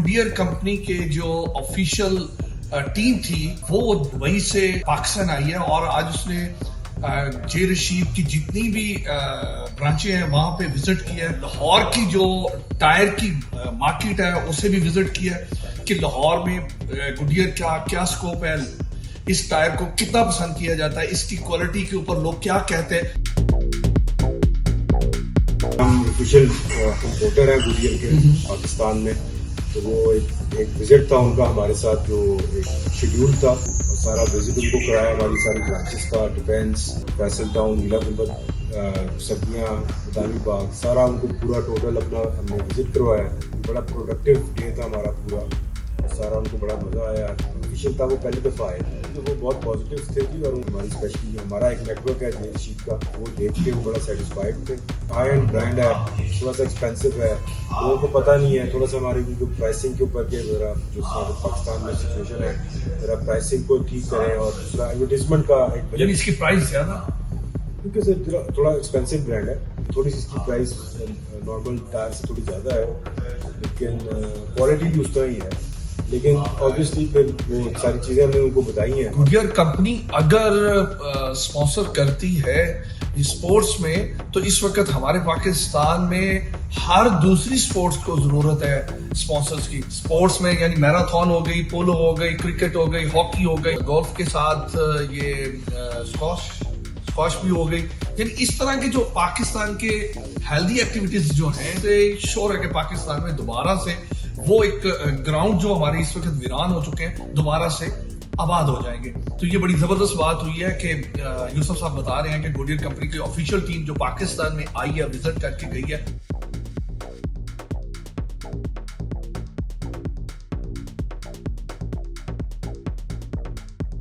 Goodyear company के जो official team थी वो दुबई से पाकिस्तान आई है और आज उसने जे रशीद की जितनी भी ब्रांचें हैं वहां पे विजिट किया है। लाहौर की जो टायर की मार्केट है उसे भी विजिट किया है कि लाहौर में गुडियर का क्या स्कोप है, इस टायर को कितना पसंद किया जाता है, इसकी क्वालिटी के ऊपर लोग क्या कहते हैं। हम ऑफिशियल इंपोर्टर हैं गुडियर के पाकिस्तान में, तो वो एक विजिट था उनका हमारे साथ, जो एक शेड्यूल था और सारा विजिट उनको कराया हमारी सारी ब्रांचेस का, डिफेंस, फैसल टाउन, नीला गुंबद, सर्दियाँ, बदामी बाग, सारा उनको पूरा टोटल अपना हमने विजिट करवाया। बड़ा प्रोडक्टिव डे था हमारा पूरा, सारा उनको बड़ा मज़ा आया। ऑफिशियल था, वो पहली दफ़ा आए तो वो बहुत पॉजिटिव थे जी, और हमारी स्पेशली हमारा एक नेटवर्क है जे रशीद का, वो देख के वो बड़ा सेटिस्फाइड थे। हाई एंड ब्रांड है, थोड़ा सा एक्सपेंसिव है, लोगों को पता नहीं है, थोड़ा सा हमारी जो प्राइसिंग के ऊपर के ज़रा जो पाकिस्तान में सिचुएशन है, ज़रा प्राइसिंग को ठीक करें और दूसरा एडवर्टीजमेंट का एक यानी इसकी प्राइस ज़्यादा, क्योंकि सर थोड़ा एक्सपेंसिव ब्रांड है, थोड़ी सी इसकी प्राइस नॉर्मल टायर से थोड़ी ज़्यादा है, लेकिन क्वालिटी भी उस तरह ही है। लेकिन ऑब्वियसली फिर वो सारी चीज़ें हमने उनको बताई हैं। गुडियर कंपनी अगर स्पॉन्सर करती है स्पोर्ट्स में, तो इस वक्त हमारे पाकिस्तान में हर दूसरी स्पोर्ट्स को जरूरत है स्पॉन्सर्स की। स्पोर्ट्स में यानी मैराथन हो गई, पोलो हो गई, क्रिकेट हो गई, हॉकी हो गई, गोल्फ के साथ ये स्क्वाश भी हो गई। यानी इस तरह के जो पाकिस्तान के हेल्दी एक्टिविटीज जो हैं, तो श्योर है कि पाकिस्तान में दोबारा से वो एक ग्राउंड जो हमारे इस वक्त वीरान हो चुके हैं दोबारा से आबाद हो जाएंगे। तो ये बड़ी जबरदस्त बात हुई है कि यूसुफ साहब बता रहे हैं कि गुडियर कंपनी की ऑफिशियल टीम जो पाकिस्तान में आई है, विजिट करके गई है।